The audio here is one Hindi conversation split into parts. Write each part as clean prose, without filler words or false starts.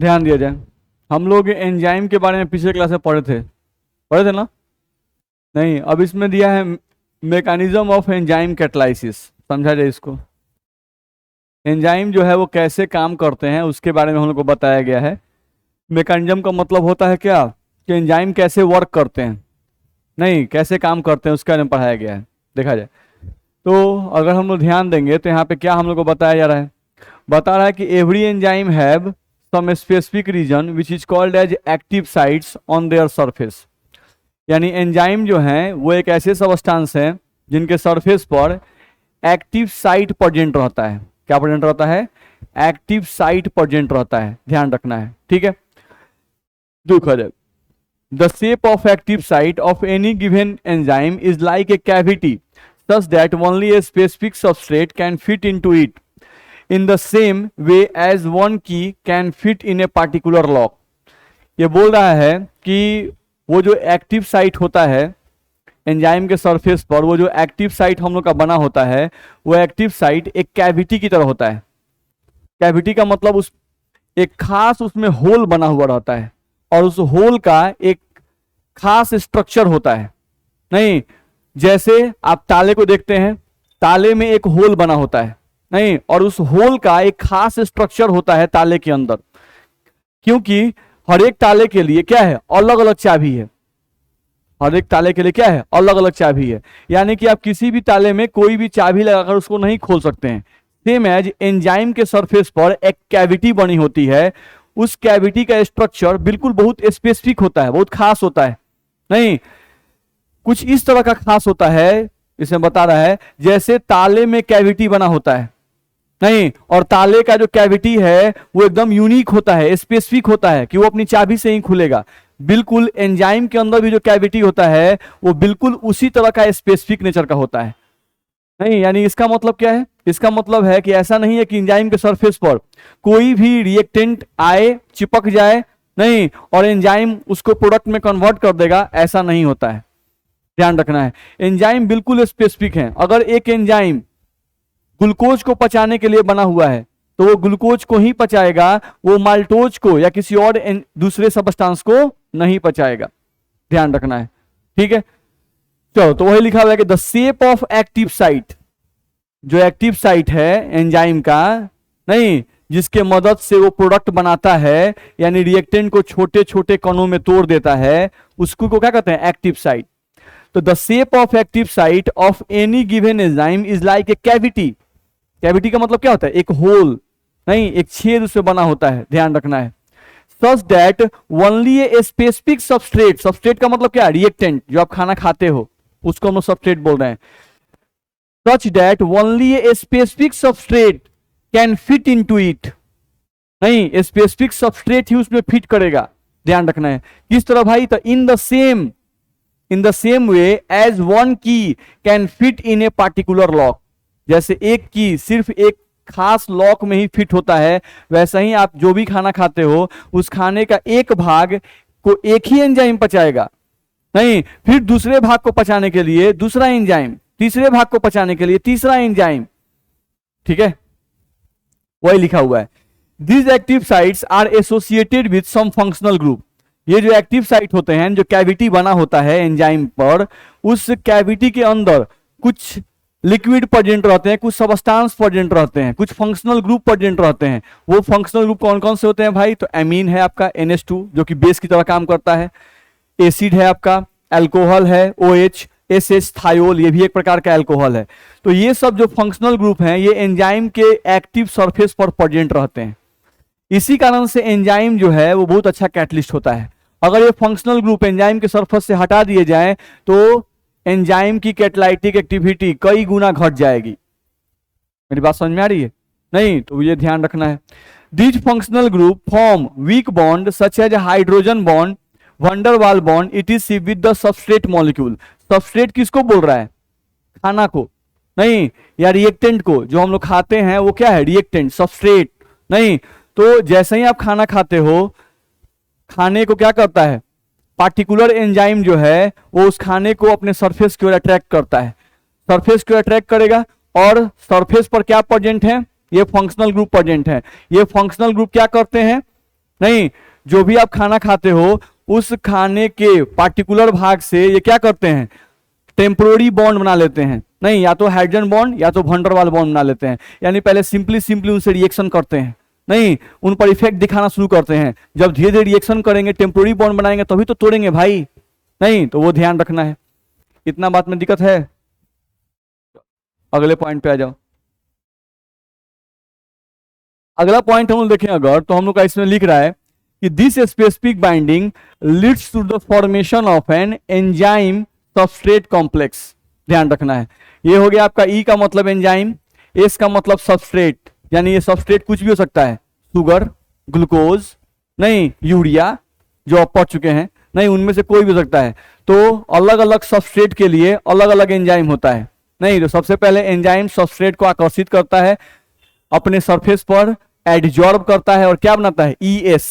ध्यान दिया जाए। हम लोग एंजाइम के बारे में पिछले क्लास में पढ़े थे ना? नहीं, अब इसमें दिया है मैकेनिज्म ऑफ एंजाइम कैटालाइसिस। समझा जाए इसको। एंजाइम जो है वो कैसे काम करते हैं उसके बारे में हम लोग को बताया गया है। मैकेनिज्म का मतलब होता है क्या कि एंजाइम कैसे वर्क करते हैं, नहीं कैसे काम करते हैं उसके बारे में पढ़ाया गया है। देखा जाए तो अगर हम लोग ध्यान देंगे तो यहाँ पे क्या हम लोग को बताया जा रहा है, बता रहा है कि every enzyme have some specific region which is called as active sites on their surface. यानी एंजाइम जो हैं वो एक ऐसे सबस्टांस हैं जिनके सरफेस पर एक्टिव साइट प्रेजेंट रहता है। क्या प्रेजेंट रहता है? एक्टिव साइट प्रेजेंट रहता है, ध्यान रखना है, ठीक है। देखा जाए the shape of active site of any given enzyme is like a cavity such that only a specific substrate can fit into it in the same way as one key can fit in a particular lock। ये बोल रहा है कि वो जो एक्टिव साइट होता है एंजाइम के सरफेस पर, वो जो एक्टिव साइट हम लोग का बना होता है वो एक्टिव साइट एक कैविटी की तरह होता है। कैविटी का मतलब उस एक खास उसमें होल बना हुआ रहता है और उस होल का एक खास स्ट्रक्चर होता है। नहीं, जैसे आप ताले को देखते हैं, ताले में एक होल बना होता है, नहीं, और उस होल का एक खास स्ट्रक्चर होता है ताले के अंदर, क्योंकि हर एक ताले के लिए क्या है, अलग अलग चाबी है। हर एक ताले के लिए क्या है, अलग अलग चाबी है। यानी कि आप किसी भी ताले में कोई भी चाबी लगाकर उसको नहीं खोल सकते हैं। सेम एज एंजाइम के सरफेस पर एक कैविटी बनी होती है, उस कैविटी का स्ट्रक्चर बिल्कुल बहुत स्पेसिफिक होता है, बहुत खास होता है। नहीं, कुछ इस तरह का खास होता है, इसमें बता रहा है जैसे ताले में कैविटी बना होता है, नहीं, और ताले का जो कैविटी है वो एकदम यूनिक होता है, स्पेसिफिक होता है कि वो अपनी चाबी से ही खुलेगा। बिल्कुल एंजाइम के अंदर भी जो कैविटी होता है वो बिल्कुल उसी तरह का स्पेसिफिक नेचर का होता है। नहीं, यानी इसका मतलब क्या है? इसका मतलब है कि ऐसा नहीं है कि एंजाइम के सरफेस पर कोई भी रिएक्टेंट आए, चिपक जाए, नहीं, और एंजाइम उसको प्रोडक्ट में कन्वर्ट कर देगा, ऐसा नहीं होता है। ध्यान रखना है, एंजाइम बिल्कुल स्पेसिफिक है। अगर एक एंजाइम ग्लूकोज को पचाने के लिए बना हुआ है तो वो ग्लूकोज को ही पचाएगा, वो माल्टोज को या किसी और दूसरे सबस्टांस को नहीं पचाएगा। ध्यान रखना है, ठीक है। चलो, तो वही लिखा हुआ है कि the shape of active site, जो एक्टिव साइट है एंजाइम का, नहीं, जिसके मदद से वो प्रोडक्ट बनाता है, यानी रिएक्टेंट को छोटे छोटे कणों में तोड़ देता है, उसको क्या कहते हैं? Active site. तो the shape of active site of any given enzyme is like a cavity. Cavity का मतलब क्या होता है? एक होल, नहीं, एक छेद उसमें बना होता है, ध्यान रखना है। Such that only a specific substrate, substrate का मतलब क्या? रिएक्टेंट, जो आप खाना खाते हो उसको हम लोग सबस्ट्रेट बोल रहे हैं। Such that only a specific substrate can fit into it, नहीं, स्पेसिफिक सबस्ट्रेट ही उसमें फिट करेगा। ध्यान रखना है, किस तरह भाई? तो in the same way as one key can fit in a particular lock. जैसे एक की सिर्फ एक खास लॉक में ही फिट होता है, वैसा ही आप जो भी खाना खाते हो उस खाने का एक भाग को एक ही एंजाइम पचाएगा, नहीं, फिर दूसरे भाग को पचाने के लिए दूसरा एंजाइम, तीसरे भाग को पचाने के लिए तीसरा एंजाइम, ठीक है, वही लिखा हुआ है। These active sites are associated with some functional group. ये जो एक्टिव साइट होते हैं, जो कैविटी बना होता है एंजाइम पर, उस कैविटी के अंदर कुछ लिक्विड प्रेजेंट रहते हैं, कुछ सबस्टांस प्रेजेंट रहते हैं, कुछ फंक्शनल ग्रुप प्रेजेंट रहते हैं। वो फंक्शनल ग्रुप कौन कौन से होते हैं भाई? तो एमीन है आपका NH2 जो कि बेस की तरह काम करता है, एसिड है आपका, अल्कोहल है OH, SS थायोल, ये भी एक प्रकार का अल्कोहल है। तो ये सब जो फंक्शनल ग्रुप हैं ये एंजाइम के एक्टिव सरफेस पर प्रेजेंट रहते हैं। इसी कारण से एंजाइम जो है वो बहुत अच्छा कैटलिस्ट होता है। अगर ये फंक्शनल ग्रुप एंजाइम के सरफेस से हटा दिए जाएं तो एंजाइम की कैटालाइटिक एक्टिविटी कई गुना घट जाएगी। मेरी बात समझ में आ रही है? नहीं, तो ये ध्यान रखना है। This functional group form weak bond such as hydrogen bond, van der Waal bond, it is with the substrate molecule. Substrate किसको बोल रहा है? खाना को, नहीं, या रिएक्टेंट को। जो हम लोग खाते हैं वो क्या है? रिएक्टेंट, सबस्ट्रेट, नहीं। तो जैसे ही आप खाना खाते हो, खाने को क्या करता है? पार्टिकुलर एंजाइम जो है वो उस खाने को अपने सरफेस की ओर अट्रैक्ट करता है, सरफेस की ओर अट्रैक्ट करेगा, और सरफेस पर क्या प्रेजेंट है? ये फंक्शनल ग्रुप प्रेजेंट है। ये फंक्शनल ग्रुप क्या करते हैं? नहीं, जो भी आप खाना खाते हो उस खाने के पार्टिकुलर भाग से ये क्या करते हैं, टेम्पोररी बॉन्ड बना लेते हैं। नहीं, या तो हाइड्रोजन बॉन्ड या तो वंडरवाल बॉन्ड बना लेते हैं। यानी पहले सिंपली सिंपली उनसे रिएक्शन करते हैं, नहीं उन पर इफेक्ट दिखाना शुरू करते हैं। जब धीरे धीरे रिएक्शन करेंगे, टेम्पोररी बॉन्ड बनाएंगे, तभी तो तोड़ेंगे भाई। नहीं तो वो ध्यान रखना है। इतना बात में दिक्कत है? अगले पॉइंट पे आ जाओ। अगला पॉइंट हम लोग देखें अगर, तो हम लोग का इसमें लिख रहा है कि this specific binding leads to the formation of an enzyme substrate complex. ध्यान रखना है। ये हो गया आपका ई का मतलब एंजाइम, एस का मतलब सबस्ट्रेट, यानी ये सबस्ट्रेट कुछ भी हो सकता है, शुगर, ग्लूकोज, नहीं यूरिया जो आप पढ़ चुके हैं, नहीं उनमें से कोई भी हो सकता है। तो अलग अलग सबस्ट्रेट के लिए अलग अलग एंजाइम होता है। नहीं तो सबसे पहले एंजाइम सबस्ट्रेट को आकर्षित करता है, अपने सरफेस पर एडजॉर्ब करता है और क्या बनाता है, ES,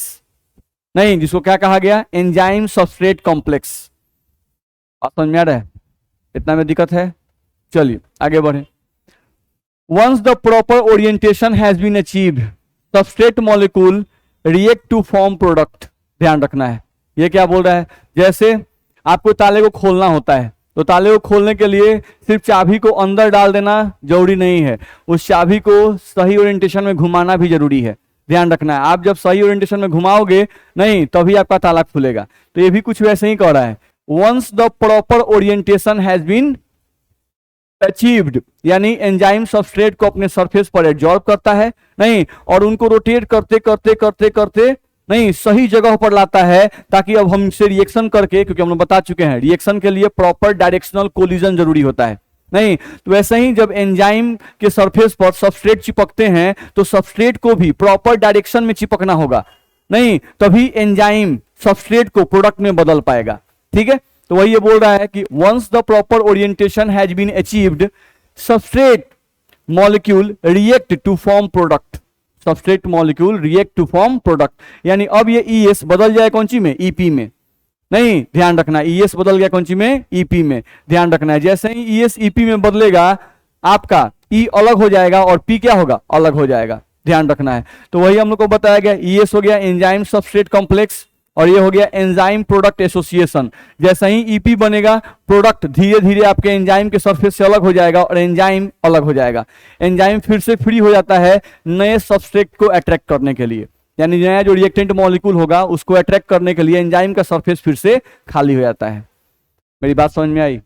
नहीं जिसको क्या कहा गया, एंजाइम सबस्ट्रेट कॉम्प्लेक्स। समझ में आ रहा है? इतना में दिक्कत है? चलिए आगे बढ़े। Once the proper orientation has been achieved, substrate molecule react to form product। ध्यान रखना है। ये क्या बोल रहा है, जैसे आपको ताले को खोलना होता है, तो ताले को खोलने के लिए सिर्फ चाबी को अंदर डाल देना जरूरी नहीं है, उस चाबी को सही ओरिएंटेशन में घुमाना भी जरूरी है। ध्यान रखना है, आप जब सही ओरिएंटेशन में घुमाओगे नहीं तभी आपका ताला खुलेगा। तो ये भी कुछ वैसे ही कह रहा है, once the proper orientation has been achieved, यानी एंजाइम सबस्ट्रेट को अपने सरफेस पर एब्जॉर्ब करता है, नहीं और उनको रोटेट करते करते करते करते नहीं सही जगह पर लाता है, ताकि अब हम इसे रिएक्शन करके, क्योंकि हम लोग बता चुके हैं रिएक्शन के लिए प्रॉपर डायरेक्शनल कोलिजन जरूरी होता है। नहीं तो वैसे ही जब एंजाइम के सरफेस पर सबस्ट्रेट चिपकते हैं तो सबस्ट्रेट को भी प्रॉपर डायरेक्शन में चिपकना होगा, नहीं तभी एंजाइम सबस्ट्रेट को प्रोडक्ट में बदल पाएगा। ठीक है, तो वही ये बोल रहा है कि once the proper orientation has been achieved, substrate molecule react to form product. Substrate molecule react to form product, यानी अब ये ES बदल जाए कौन सी में, EP में। नहीं ध्यान रखना, ES बदल गया कौन सी में, EP में। ध्यान रखना है, जैसे ही ES EP में बदलेगा आपका E अलग हो जाएगा और P क्या होगा, अलग हो जाएगा। ध्यान रखना है। तो वही हम लोग को बताया गया, ES हो गया एंजाइम सबस्ट्रेट कॉम्प्लेक्स और ये हो गया एंजाइम प्रोडक्ट एसोसिएशन। जैसा ही EP बनेगा, प्रोडक्ट धीरे धीरे आपके एंजाइम के सरफेस से अलग हो जाएगा और एंजाइम अलग हो जाएगा। एंजाइम फिर से फ्री हो जाता है नए सबस्ट्रेट को अट्रैक्ट करने के लिए, यानी नया जो रिएक्टेंट मॉलिक्यूल होगा उसको अट्रैक्ट करने के लिए एंजाइम का सरफेस फिर से खाली हो जाता है। मेरी बात समझ में आई?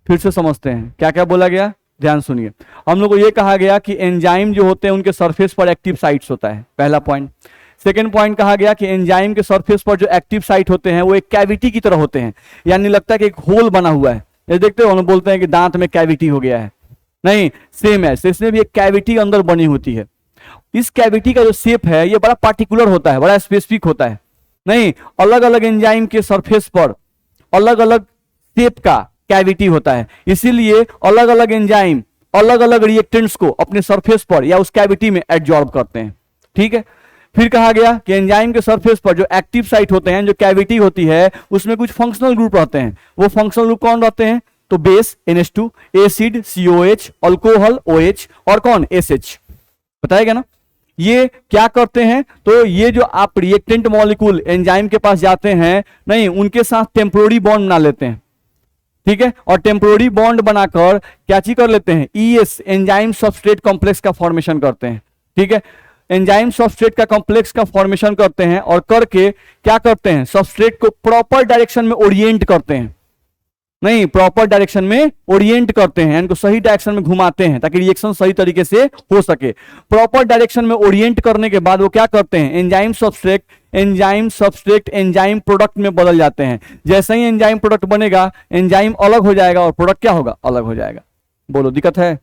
फिर से समझते हैं क्या क्या बोला गया, ध्यान सुनिए। हम लोग को यह कहा गया कि एंजाइम जो होते हैं उनके सरफेस पर एक्टिव साइट्स होता है, पहला पॉइंट। सेकेंड पॉइंट कहा गया कि एंजाइम के सरफेस पर जो एक्टिव साइट होते हैं वो एक कैविटी की तरह होते हैं, यानी लगता है कि एक होल बना हुआ है। ये देखते हो, हम बोलते हैं कि दांत में कैविटी हो गया है, नहीं सेम है, इसमें भी एक कैविटी अंदर बनी होती है। इस कैविटी का जो शेप है ये बड़ा पार्टिकुलर होता है, बड़ा स्पेसिफिक होता है। नहीं अलग अलग एंजाइम के सरफेस पर अलग अलग शेप का कैविटी होता है, इसीलिए अलग अलग एंजाइम अलग अलग रिएक्टेंट्स को अपने सरफेस पर या उस कैविटी में एब्जॉर्ब करते हैं। ठीक है, फिर कहा गया कि एंजाइम के सरफेस पर जो एक्टिव साइट होते हैं, जो कैविटी होती है, उसमें कुछ फंक्शनल ग्रुप रहते हैं। वो फंक्शनल ग्रुप कौन रहते हैं, तो base NH2, acid COH, alcohol OH और कौन SH, बताएगा ना। ये क्या करते हैं, तो ये जो आप रिएक्टेंट मॉलिक्यूल एंजाइम के पास जाते हैं, नहीं उनके साथ टेम्पोररी बॉन्ड बना लेते हैं। ठीक है, और टेम्पोररी बॉन्ड बनाकर क्या चीज कर लेते हैं, ES एंजाइम सबस्ट्रेट कॉम्प्लेक्स का फॉर्मेशन करते हैं। ठीक है, एंजाइम सबस्ट्रेट का कॉम्प्लेक्स का फॉर्मेशन करते हैं और करके क्या करते हैं, सबस्ट्रेट को प्रॉपर डायरेक्शन में ओरिएंट करते हैं। नहीं प्रॉपर डायरेक्शन में ओरिएंट करते हैं, इनको सही डायरेक्शन में घुमाते हैं ताकि रिएक्शन सही तरीके से हो सके। प्रॉपर डायरेक्शन में ओरिएंट करने के बाद वो क्या करते हैं, एंजाइम सब्सट्रेट एंजाइम प्रोडक्ट में बदल जाते हैं। जैसे ही एंजाइम प्रोडक्ट बनेगा, एंजाइम अलग हो जाएगा और प्रोडक्ट क्या होगा, अलग हो जाएगा। बोलो दिक्कत है?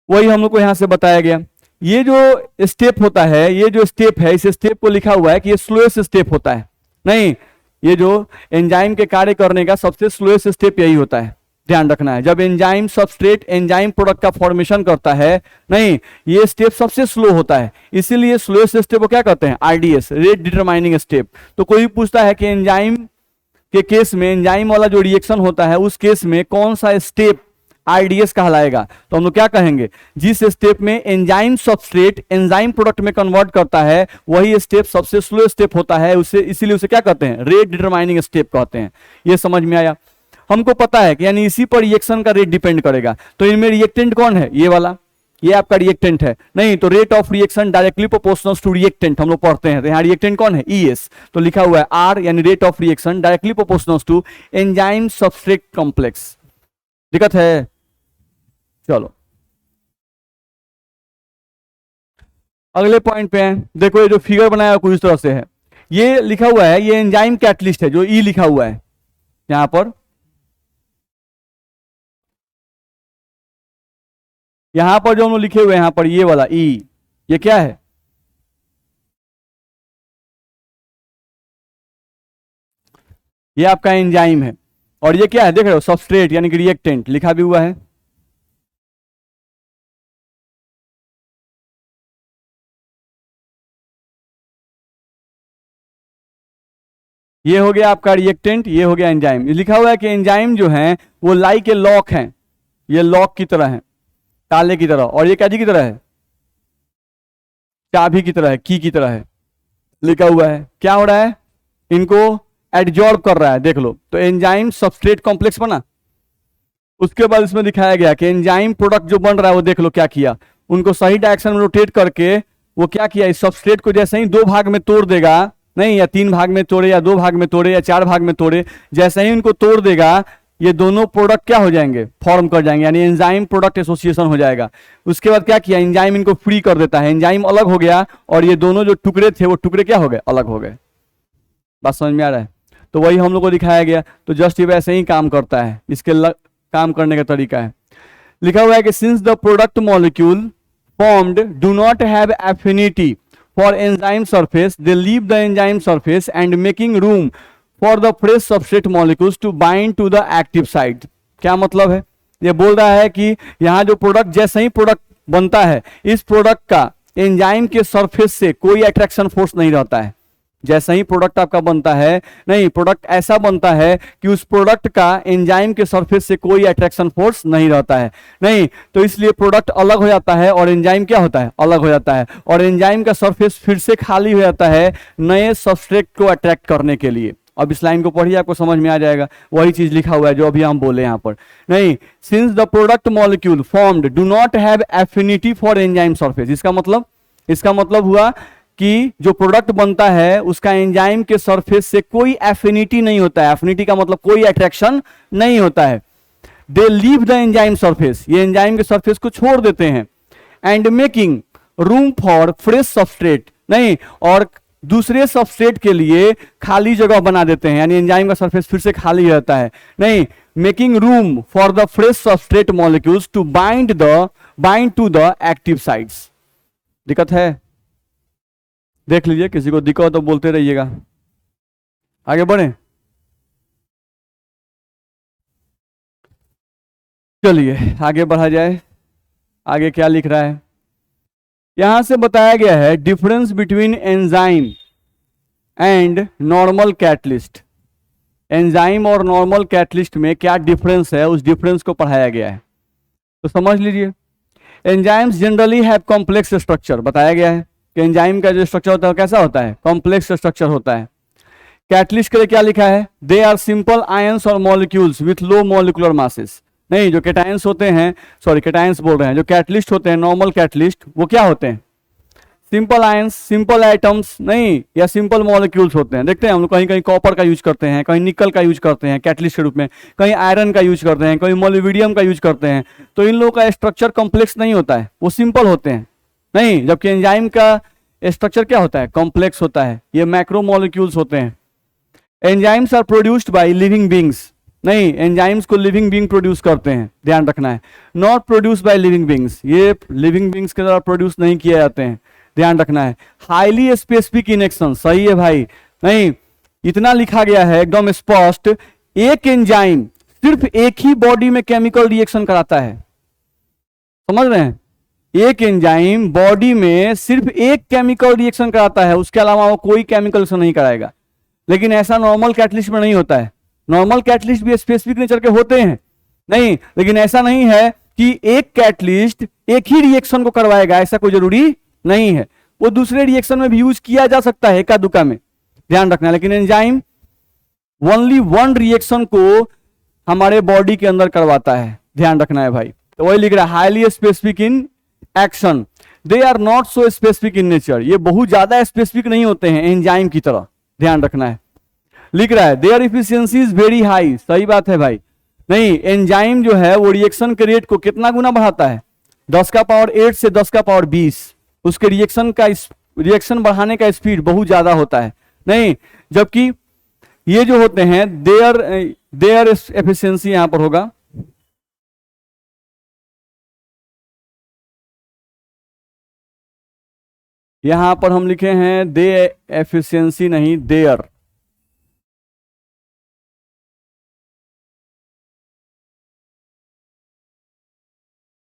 वही हम लोग को यहां से बताया गया। ये जो स्टेप होता है, ये जो स्टेप है, इस स्टेप को लिखा हुआ है कि ये स्लोएस्ट स्टेप होता है। नहीं ये जो एंजाइम के कार्य करने का सबसे स्लोएस्ट स्टेप यही होता है, ध्यान रखना है। जब एंजाइम सबस्ट्रेट एंजाइम प्रोडक्ट का फॉर्मेशन करता है, नहीं ये स्टेप सबसे स्लो होता है, इसीलिए स्लोएस्ट स्टेप को क्या कहते हैं, RDS, रेट डिटरमाइनिंग स्टेप। तो कोई पूछता है कि एंजाइम के केस में, एंजाइम वाला जो रिएक्शन होता है उस केस में कौन सा स्टेप आरडीएस कहलाएगा। तो हम लोग क्या कहेंगे, जिस स्टेप में एंजाइम सबस्ट्रेट एंजाइम प्रोडक्ट में कन्वर्ट करता है वही स्टेप सबसे स्लो स्टेप होता है, उसे इसीलिए उसे क्या कहते हैं, रेट डिटरमाइनिंग स्टेप कहते हैं। ये समझ में आया। हमको पता है कि यानी इसी पर रिएक्शन का रेट डिपेंड करेगा। तो इनमें रिएक्टेंट कौन है, ये वाला, ये आपका रिएक्टेंट है। नहीं तो rate of reaction directly proportional to reactant हम लोग पढ़ते हैं। तो यहाँ रिएक्टेंट कौन है, ईएस। तो लिखा हुआ है आर यानी rate of reaction directly proportional to enzyme substrate complex. दिक्कत है? चलो अगले पॉइंट पे हैं। देखो ये जो फिगर बनाया कुछ इस तरह से है, ये लिखा हुआ है, ये एंजाइम कैटलिस्ट है जो ई लिखा हुआ है यहां पर। यहां पर जो हम लोग लिखे हुए हैं यहां पर ये वाला ई, ये क्या है, ये आपका एंजाइम है। और ये क्या है देख रहे हो, सबस्ट्रेट यानी कि रिएक्टेंट लिखा भी हुआ है। ये हो गया आपका रिएक्टेंट, ये हो गया एंजाइम। लिखा हुआ है कि एंजाइम जो है वो लाइक ए लॉक है, ये लॉक की तरह है, ताले की तरह। और ये क्या की तरह है, चाबी की तरह है, की तरह है। लिखा हुआ है क्या हो रहा है, इनको एडजॉर्ब कर रहा है। देख लो, तो एंजाइम सबस्ट्रेट कॉम्प्लेक्स बना। उसके बाद इसमें दिखाया गया कि एंजाइम प्रोडक्ट जो बन रहा है वो देख लो क्या किया, उनको सही डायरेक्शन में रोटेट करके वो क्या किया, इस सबस्ट्रेट को जैसे ही दो भाग में तोड़ देगा, नहीं या तीन भाग में तोड़े या दो भाग में तोड़े या चार भाग में तोड़े, जैसे ही उनको तोड़ देगा ये दोनों प्रोडक्ट क्या हो जाएंगे, फॉर्म कर जाएंगे, यानी एंजाइम प्रोडक्ट एसोसिएशन हो जाएगा। उसके बाद क्या किया, एंजाइम इनको फ्री कर देता है, एंजाइम अलग हो गया और ये दोनों जो टुकड़े थे वो टुकड़े क्या हो गए, अलग हो गए। बात समझ में आ रहा है? तो वही हम लोग को दिखाया गया। तो जस्ट ये वैसे ही काम करता है, इसके काम करने का तरीका है। लिखा हुआ है कि since the product molecule formed do not have affinity for enzyme surface, they leave the enzyme surface and making room for the fresh substrate molecules to bind to the active site। क्या मतलब है, ये बोल रहा है कि यहाँ जो प्रोडक्ट, जैसे ही प्रोडक्ट बनता है, इस प्रोडक्ट का एंजाइम के सरफेस से कोई अट्रैक्शन फोर्स नहीं रहता है। जैसे ही प्रोडक्ट आपका बनता है, नहीं प्रोडक्ट ऐसा बनता है कि उस प्रोडक्ट का एंजाइम के सरफेस से कोई अट्रैक्शन फोर्स नहीं रहता है, नहीं तो इसलिए प्रोडक्ट अलग हो जाता है और एंजाइम क्या होता है, अलग हो जाता है। और एंजाइम का सरफेस फिर से खाली हो जाता है नए सबस्ट्रेट को अट्रैक्ट करने के लिए। अब इस लाइन को पढ़िए, आपको समझ में आ जाएगा। वही चीज लिखा हुआ है जो अभी हम बोले यहाँ पर, नहीं since the product molecule formed do not have affinity for enzyme surface. इसका मतलब हुआ कि जो प्रोडक्ट बनता है उसका एंजाइम के सरफेस से कोई एफिनिटी नहीं होता है। एफिनिटी का मतलब कोई अट्रैक्शन नहीं होता है। दे लीव द एंजाइम सरफेस, ये एंजाइम के सरफेस को छोड़ देते हैं। And making room for fresh substrate, नहीं और दूसरे सबस्ट्रेट के लिए खाली जगह बना देते हैं, यानी एंजाइम का सरफेस फिर से खाली रहता है। नहीं making room for the fresh substrate molecules to bind to the active sites. दिक्कत है? देख लीजिए, किसी को दिक्कत तो बोलते रहिएगा। आगे बढ़े, चलिए आगे बढ़ा जाए। आगे क्या लिख रहा है, यहां से बताया गया है difference between enzyme and normal catalyst. Enzyme और नॉर्मल कैटलिस्ट में क्या डिफरेंस है, उस डिफरेंस को पढ़ाया गया है। तो समझ लीजिए, enzymes generally have complex structure. बताया गया है कि एंजाइम का जो स्ट्रक्चर होता है कैसा होता है, कॉम्प्लेक्स स्ट्रक्चर होता है। कैटलिस्ट के लिए क्या लिखा है, दे आर सिंपल आयंस और molecules with low molecular masses. नहीं जो कैटायंस होते हैं, सॉरी कैटायंस बोल रहे हैं, जो कैटलिस्ट होते हैं नॉर्मल कैटलिस्ट, वो क्या होते हैं, सिंपल आयंस, सिंपल एटम्स, नहीं या सिंपल मॉलिक्यूल्स होते हैं। देखते हैं हम लोग कहीं कहीं कॉपर का यूज करते हैं, कहीं निकल का यूज करते हैं कैटलिस्ट के रूप में, कहीं आयरन का यूज करते हैं, कहीं मोलिब्डेनम का यूज करते हैं। तो इन लोगों का स्ट्रक्चर कॉम्प्लेक्स नहीं होता है, वो सिंपल होते हैं। नहीं जबकि एंजाइम का स्ट्रक्चर क्या होता है, कॉम्प्लेक्स होता है, ये मैक्रो मॉलिक्यूल्स होते हैं। Enzymes are produced by living beings. नहीं एंजाइम्स को लिविंग बींग प्रोड्यूस करते हैं, ध्यान रखना है। Not produce by living beings, ये लिविंग बींग्स के द्वारा प्रोड्यूस नहीं किए जाते हैं, ध्यान रखना है। हाईली स्पेसिफिक इन एक्शन, सही है भाई। नहीं इतना लिखा गया है एकदम स्पष्ट, एक एंजाइम सिर्फ एक ही बॉडी में केमिकल रिएक्शन कराता है। समझ रहे हैं, एक एंजाइम बॉडी में सिर्फ एक केमिकल रिएक्शन कराता है, उसके अलावा वो कोई केमिकल रिएक्शन नहीं कराएगा। लेकिन ऐसा नॉर्मल कैटलिस्ट में नहीं होता है। नॉर्मल कैटलिस्ट भी स्पेसिफिक नेचर के होते हैं, नहीं, लेकिन ऐसा नहीं है कि एक कैटलिस्ट एक ही रिएक्शन को करवाएगा, ऐसा कोई जरूरी नहीं है। वो दूसरे रिएक्शन में भी यूज किया जा सकता है, एका दुका में, ध्यान रखना है। लेकिन एंजाइम ओनली वन रिएक्शन को हमारे बॉडी के अंदर करवाता है, ध्यान रखना है भाई। तो वही लिख रहा है, highly specific in action, they are not so specific in nature. ये बहुत ज्यादा स्पेसिफिक नहीं होते हैं एंजाइम की तरह, ध्यान रखना है। लिख रहा है their efficiency is very high, सही बात है भाई। नहीं, एंजाइम जो है वो रिएक्शन के रेट को कितना गुना बढ़ाता है, 10 का पावर 8 से 10 का पावर 20। उसके रिएक्शन बढ़ाने का स्पीड बहुत ज्यादा होता है। नहीं, जबकि ये जो होते हैं देयर एफिशिएंसी यहां पर होगा, यहां पर हम लिखे हैं दे एफिशिएंसी, नहीं देयर।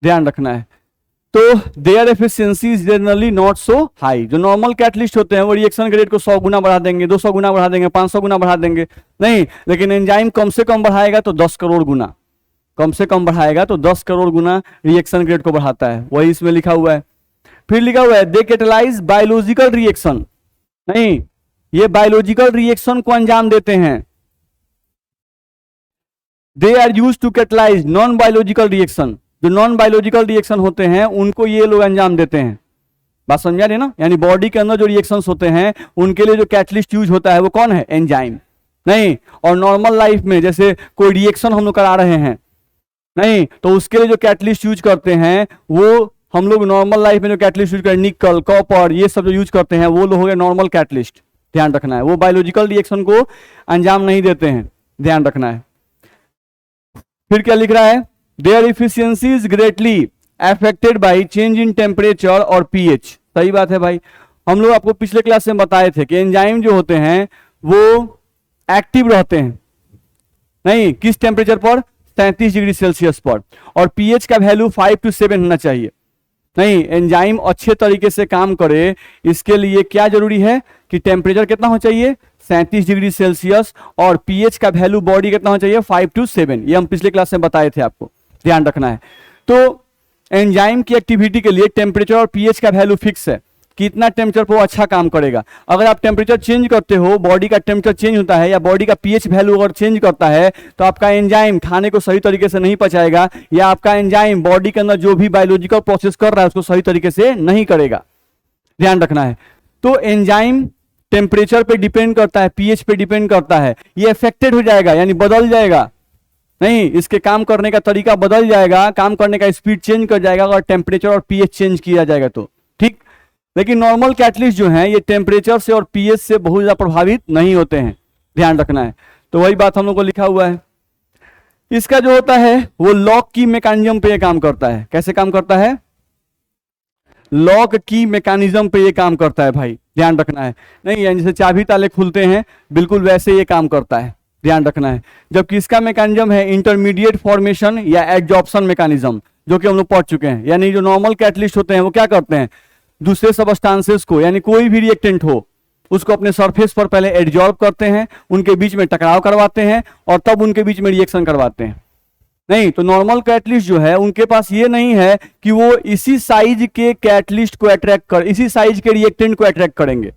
ध्यान रखना है। तो their efficiency is generally not so high. जो नॉर्मल कैटलिस्ट होते हैं वो रिएक्शन के रेट को 100 गुना बढ़ा देंगे, 200 गुना बढ़ा देंगे, 500 गुना बढ़ा देंगे। नहीं, लेकिन एंजाइम कम से कम बढ़ाएगा तो 10 करोड़ गुना, कम से कम बढ़ाएगा तो 10 करोड़ गुना रिएक्शन के रेट को बढ़ाता है। वही इसमें लिखा हुआ है। फिर लिखा हुआ है दे कैटलाइज बायोलॉजिकल रिएक्शन। नहीं, ये बायोलॉजिकल रिएक्शन को अंजाम देते हैं। They are use to catalyse non biological reaction. जो नॉन बायोलॉजिकल रिएक्शन होते हैं उनको ये लोग अंजाम देते हैं। बात समझा रहे ना? यानी बॉडी के अंदर जो रिएक्शंस होते हैं उनके लिए जो कैटलिस्ट यूज होता है वो कौन है, एंजाइम। नहीं, और नॉर्मल लाइफ में जैसे कोई रिएक्शन हम लोग करा रहे हैं, नहीं, तो उसके लिए जो कैटलिस्ट यूज करते हैं वो हम लोग नॉर्मल लाइफ में जो कैटलिस्ट यूज करते हैं, निकल, कॉपर, ये सब जो यूज करते हैं वो लोग हो गए नॉर्मल कैटलिस्ट। ध्यान रखना है, वो बायोलॉजिकल रिएक्शन को अंजाम नहीं देते हैं, ध्यान रखना है। फिर क्या लिख रहा है, their efficiency is greatly affected by change in temperature और पीएच। सही बात है भाई। हम लोग आपको पिछले क्लास में बताए थे कि एंजाइम जो होते हैं वो एक्टिव रहते हैं, नहीं, किस टेम्परेचर पर, 37 डिग्री सेल्सियस पर, और पीएच का वैल्यू 5 to 7 होना चाहिए। नहीं, एंजाइम अच्छे तरीके से काम करे इसके लिए क्या जरूरी है कि टेम्परेचर कितना होना चाहिए, 37 डिग्री सेल्सियस, और पीएच का वैल्यू बॉडी कितना होना चाहिए, 5 to 7। ये हम पिछले क्लास में बताए थे आपको, ध्यान रखना है। तो एंजाइम की एक्टिविटी के लिए टेम्परेचर और पीएच का वैल्यू फिक्स है, कितना टेम्परेचर पर वो अच्छा काम करेगा। अगर आप टेम्परेचर चेंज करते हो, बॉडी का टेम्परेचर चेंज होता है या बॉडी का पीएच वैल्यू अगर चेंज करता है तो आपका एंजाइम खाने को सही तरीके से नहीं पचाएगा, या आपका एंजाइम बॉडी के अंदर जो भी बायोलॉजिकल प्रोसेस कर रहा है उसको सही तरीके से नहीं करेगा, ध्यान रखना है। तो एंजाइम टेम्परेचर पे डिपेंड करता है, पीएच पे डिपेंड करता है, ये अफेक्टेड हो जाएगा, यानी बदल जाएगा। नहीं, इसके काम करने का तरीका बदल जाएगा, काम करने का स्पीड चेंज कर जाएगा अगर टेम्परेचर और पीएच चेंज किया जाएगा तो, ठीक। लेकिन नॉर्मल कैटलिस्ट जो हैं ये टेम्परेचर से और पीएच से बहुत ज्यादा प्रभावित नहीं होते हैं, ध्यान रखना है। तो वही बात हम लोग को लिखा हुआ है। इसका जो होता है वो लॉक की मैकेनिज्म पे ये काम करता है। कैसे काम करता है, लॉक की मैकेनिज्म पे ये काम करता है भाई, ध्यान रखना है। नहीं, यानी जैसे चाबी ताले खुलते हैं बिल्कुल वैसे ये काम करता है, ध्यान रखना है। जबकि इसका मैकेनिज्म है इंटरमीडिएट फॉर्मेशन या एडजॉर्प्शन मैकेनिज्म, जो कि हम लोग पढ़ चुके हैं। यानी जो नॉर्मल कैटलिस्ट होते हैं वो क्या करते हैं, दूसरे सबस्टांसेस को, यानी कोई भी रिएक्टेंट हो उसको अपने सरफेस पर पहले एडजॉर्ब करते हैं, उनके बीच में टकराव करवाते हैं और तब उनके बीच में रिएक्शन करवाते हैं। नहीं, तो नॉर्मल कैटलिस्ट जो है उनके पास ये नहीं है कि वो इसी साइज के कैटलिस्ट को अट्रैक्ट कर, इसी साइज के रिएक्टेंट को अट्रैक्ट करेंगे,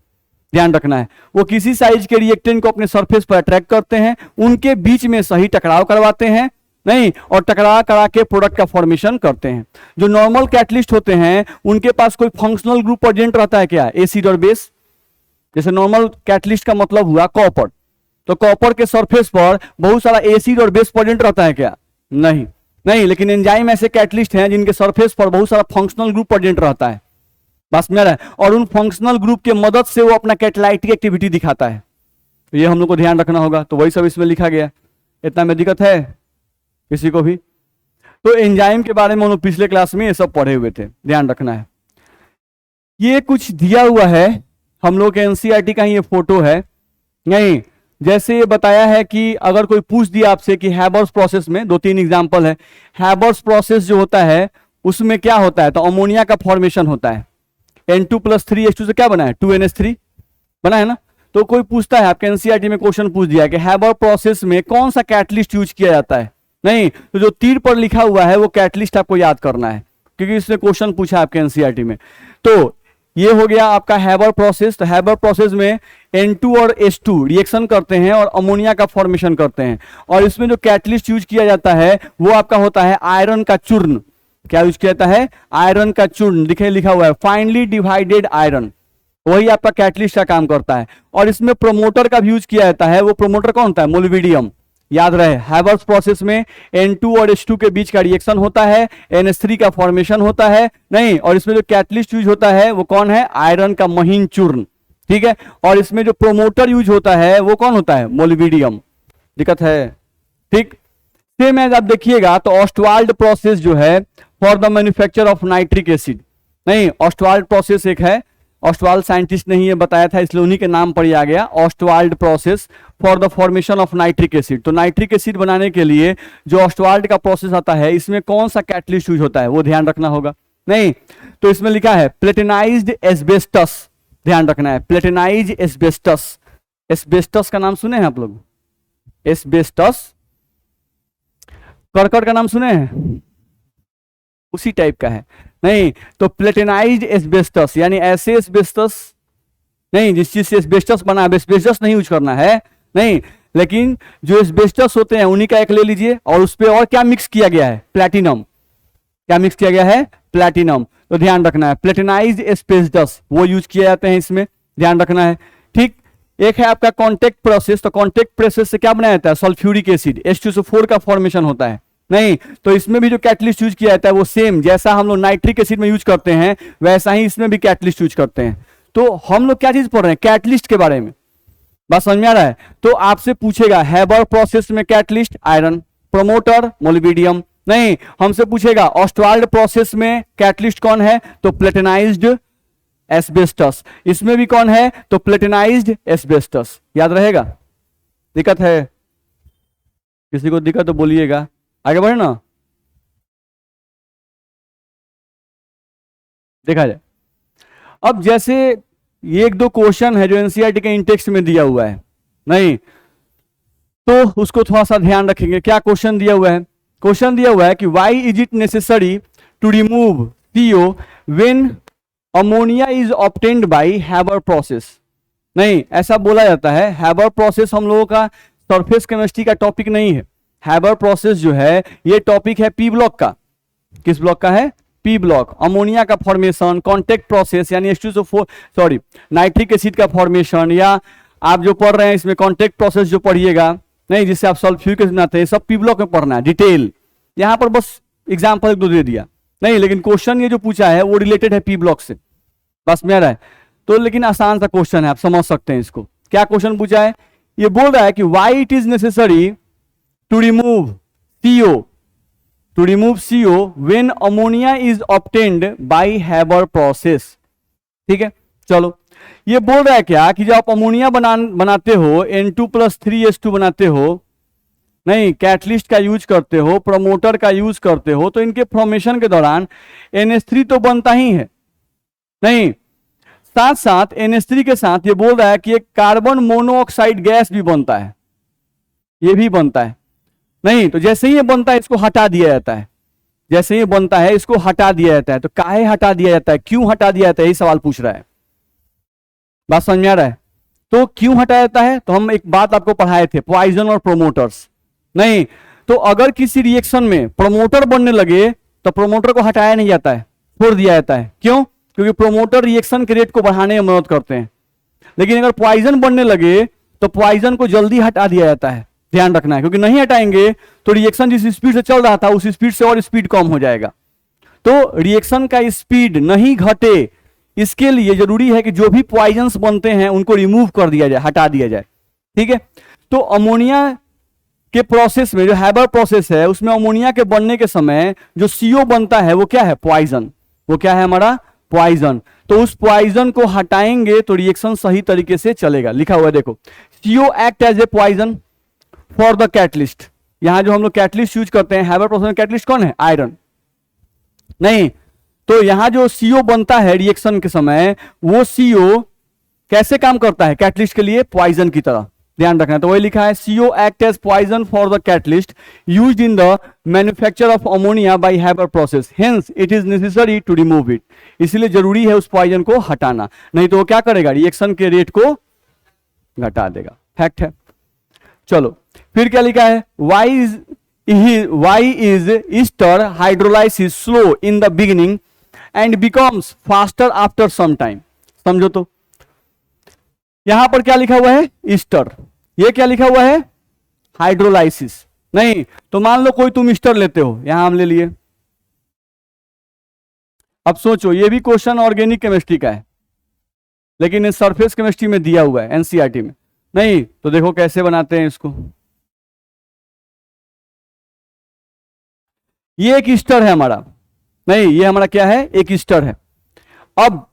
ध्यान रखना है। वो किसी साइज के रिएक्टेंट को अपने सरफेस पर अट्रैक्ट करते हैं, उनके बीच में सही टकराव करवाते हैं, नहीं, और टकरा करा के प्रोडक्ट का फॉर्मेशन करते हैं। जो नॉर्मल कैटलिस्ट होते हैं उनके पास कोई फंक्शनल ग्रुप प्रेजेंट रहता है क्या, एसिड और बेस। जैसे नॉर्मल कैटलिस्ट का मतलब हुआ कॉपर, तो कॉपर के सरफेस पर बहुत सारा एसिड और बेस प्रेजेंट रहता है क्या, नहीं, नहीं। लेकिन एंजाइम ऐसे कैटलिस्ट हैं जिनके सरफेस पर बहुत सारा फंक्शनल ग्रुप प्रेजेंट रहता है, बस में रहा है, और उन फंक्शनल ग्रुप के मदद से वो अपना कैटालाइटिक एक्टिविटी दिखाता है। तो ये हम लोग को ध्यान रखना होगा। तो वही सब इसमें लिखा गया। इतना में दिक्कत है किसी को भी? तो एंजाइम के बारे में हम लोग पिछले क्लास में ये सब पढ़े हुए थे, ध्यान रखना है। ये कुछ दिया हुआ है हम लोग के एनसीईआरटी का ही ये फोटो है। नहीं, जैसे ये बताया है कि अगर कोई पूछ दिया आपसे कि हैबर्स प्रोसेस में 2-3 एग्जांपल है, हैबर्स प्रोसेस जो होता है उसमें क्या होता है, तो अमोनिया का फॉर्मेशन होता है। N2+3H2 से क्या बना है, 2NH3 बना है ना। तो कोई पूछता है आपके एनसीईआरटी में क्वेश्चन पूछ दिया कि हैबर प्रोसेस में कौन सा कैटलिस्ट यूज किया जाता है, नहीं, तो जो तीर पर लिखा हुआ है वो कैटलिस्ट आपको याद करना है, क्योंकि इसने क्वेश्चन पूछा आपके एनसीईआरटी में। तो ये हो गया आपका हैबर प्रोसेस। तो हैबर प्रोसेस में N2 और H2 रिएक्शन करते हैं और अमोनिया का फॉर्मेशन करते हैं, और इसमें जो कैटलिस्ट यूज किया जाता है वो आपका होता है आयरन का चूर्ण। क्या यूज किया जाता है? आयरन का चूर्ण। दिखे लिखा हुआ है फाइनली डिवाइडेड आयरन, वही आपका कैटलिस्ट का काम करता है। और इसमें प्रोमोटर का भी यूज किया जाता है। वो प्रोमोटर कौन होता है? मोलिबिडियम। याद रहे, हैबर्स प्रोसेस में N2 और H2 के बीच का रिएक्शन होता है, NH3 का फॉर्मेशन होता है नहीं, और इसमें जो कैटलिस्ट यूज होता है वो कौन है? आयरन का महीन चूर्ण। ठीक है, और इसमें जो प्रोमोटर यूज होता है वो कौन होता है? मोलिबिडियम। दिक्कत है? ठीक, सेम एज आप देखिएगा तो ऑस्टवाल्ड प्रोसेस जो है for the manufacture of nitric acid, नहीं, ऑस्टवाल्ड प्रोसेस एक है, ऑस्टवाल्ड साइंटिस्ट ने ही ये बताया था इसलिए उन्हीं के नाम पर ही आ गया, Ostwald process for the formation of nitric acid. तो नाइट्रिक एसिड बनाने के लिए जो ऑस्टवाल्ड का प्रोसेस आता है इसमें कौन सा कैटलिस्ट यूज होता है वो ध्यान रखना होगा। नहीं, तो इसमें लिखा है प्लेटिनाइज्ड एस्बेस्टस, ध्यान रखना है, प्लेटिनाइज्ड एस्बेस्टस। एस्बेस्टस का नाम सुने हैं आप लोग? एस्बेस्टस, करकट का नाम सुने हैं? उसी टाइप का है। नहीं, तो प्लेटिनाइज्ड एस्बेस्टस यानी ऐसे एस्बेस्टस नहीं जिस चीज से एस्बेस्टस बना है, एस्बेस्टस नहीं यूज करना है, नहीं, लेकिन जो एस्बेस्टस होते हैं उन्हीं का एक ले लीजिए और उस पर और क्या मिक्स किया गया है? प्लैटिनम। क्या मिक्स किया गया है? प्लैटिनम। तो ध्यान रखना है प्लेटिनाइज्ड एस्बेस्टस वो यूज किए जाते हैं इसमें, ध्यान रखना है। ठीक, एक है आपका कॉन्टेक्ट प्रोसेस। तो कॉन्टेक्ट प्रोसेस से क्या बनाया जाता है? सल्फ्यूरिक एसिड H2SO4 का फॉर्मेशन होता है। नहीं, तो इसमें भी जो कैटलिस्ट यूज किया जाता है वो सेम जैसा हम लोग नाइट्रिक एसिड में यूज करते हैं वैसा ही इसमें भी कैटलिस्ट यूज करते हैं। तो हम लोग क्या चीज पढ़ रहे हैं? कैटलिस्ट के बारे में। बात समझ में आ रहा है? तो आपसे पूछेगा हैबर प्रोसेस में कैटलिस्ट आयरन, प्रोमोटर मोलिबिडियम। नहीं, हमसे पूछेगा ऑस्टवाल्ड प्रोसेस में कैटलिस्ट कौन है? तो प्लेटिनाइज्ड एस्बेस्टस। इसमें भी कौन है? तो प्लेटिनाइज्ड एस्बेस्टस। याद रहेगा? दिक्कत है? किसी को दिक्कत तो बोलिएगा, आगे बढ़े ना, देखा जाए। अब जैसे ये एक दो क्वेश्चन है जो एनसीईआरटी के इंटेक्स्ट में दिया हुआ है, नहीं, तो उसको थोड़ा सा ध्यान रखेंगे। क्या क्वेश्चन दिया हुआ है? क्वेश्चन दिया हुआ है कि why is it necessary to remove CO when ammonia is obtained by Haber process. नहीं, ऐसा बोला जाता है। हैबर प्रोसेस हम लोगों का सरफेस केमिस्ट्री का टॉपिक नहीं है। हैबर प्रोसेस जो है ये टॉपिक है पी ब्लॉक का। किस ब्लॉक का है? P block. अमोनिया का फॉर्मेशन, कॉन्टेक्ट प्रोसेस यानी H2SO4 नाइट्रिक एसिड का फॉर्मेशन, या आप जो पढ़ रहे हैं इसमें कॉन्टेक्ट प्रोसेस जो पढ़िएगा, नहीं, जिससे आप सल्फ्यूरिक एसिड बनाते हैं, सब पी ब्लॉक में पढ़ना है डिटेल। यहां पर बस एग्जाम्पल एक दो दे दिया, नहीं, लेकिन क्वेश्चन ये जो पूछा है वो रिलेटेड है पी ब्लॉक से। बस में आ रहा है तो, लेकिन आसान सा क्वेश्चन है, आप समझ सकते हैं इसको। क्या क्वेश्चन पूछा है? ये बोल रहा है कि why it is necessary to remove CO when ammonia is obtained by Haber process। ठीक है, चलो, ये बोल रहा है क्या कि जब आप अमोनिया बनाते हो, N2+3H2 बनाते हो, नहीं, कैटलिस्ट का यूज करते हो, प्रमोटर का यूज करते हो, तो इनके फॉर्मेशन के दौरान NH3 तो बनता ही है, नहीं, साथ साथ NH3 के साथ ये बोल रहा है कि एक कार्बन मोनोऑक्साइड गैस भी बनता है, ये भी बनता है। नहीं, तो जैसे ही ये बनता है इसको हटा दिया जाता है, जैसे ही ये बनता है इसको हटा दिया जाता है। तो काहे हटा दिया जाता है, क्यों हटा दिया जाता है, यही सवाल पूछ रहा है। बात समझ में आ रहा है? तो क्यों हटाया जाता है? तो हम एक बात आपको पढ़ाए थे, पॉइजन और प्रोमोटर्स। नहीं, तो अगर किसी रिएक्शन में प्रोमोटर बनने लगे तो प्रोमोटर को हटाया नहीं जाता है, छोड़ दिया जाता है। क्यों? क्योंकि प्रोमोटर रिएक्शन के रेट को बढ़ाने में मदद करते हैं। लेकिन अगर पॉइजन बनने लगे तो पॉइजन को जल्दी हटा दिया जाता है, ध्यान रखना है, क्योंकि नहीं हटाएंगे तो रिएक्शन जिस स्पीड से चल रहा था उस स्पीड से और स्पीड कम हो जाएगा। तो रिएक्शन का स्पीड नहीं घटे, इसके लिए जरूरी है कि जो भी पॉइजन्स बनते हैं उनको रिमूव कर दिया जाए, हटा दिया जाए। ठीक है, तो अमोनिया के प्रोसेस में जो हैबर प्रोसेस है उसमें अमोनिया के बनने के समय जो CO बनता है वो क्या है? पॉइजन। वो क्या है? हमारा पॉइजन। तो उस पॉइजन को हटाएंगे तो रिएक्शन सही तरीके से चलेगा। लिखा हुआ है देखो, CO act as a poison for the catalyst. यहां जो हम लोग कैटलिस्ट यूज करते हैं हैबर प्रोसेस में, कैटलिस्ट कौन है? आयरन। नहीं, तो यहां जो CO बनता है रिएक्शन के समय, वो CO कैसे काम करता है कैटलिस्ट के लिए? पॉइजन की तरह। ध्यान रखना। तो वही लिखा है CO act as poison for the catalyst used in the manufacture of ammonia by Haber process, hence it is necessary to remove it. इसलिए जरूरी है उस पॉइजन को हटाना, नहीं तो वो क्या करेगा, रिएक्शन के रेट को घटा देगा। फैक्ट है। चलो फिर क्या लिखा है, why is ester hydrolysis slow in the beginning and becomes faster after some time. समझो तो यहां पर क्या लिखा हुआ है, ईस्टर, ये क्या लिखा हुआ है, हाइड्रोलाइसिस। नहीं तो मान लो कोई तुम ईस्टर लेते हो, यहां हम ले लिए। अब सोचो ये भी क्वेश्चन ऑर्गेनिक केमिस्ट्री का है, लेकिन सरफेस केमिस्ट्री में दिया हुआ है एनसीईआरटी में। नहीं तो देखो कैसे बनाते हैं इसको। ये एक ईस्टर है हमारा, नहीं ये हमारा क्या है, एक ईस्टर है। अब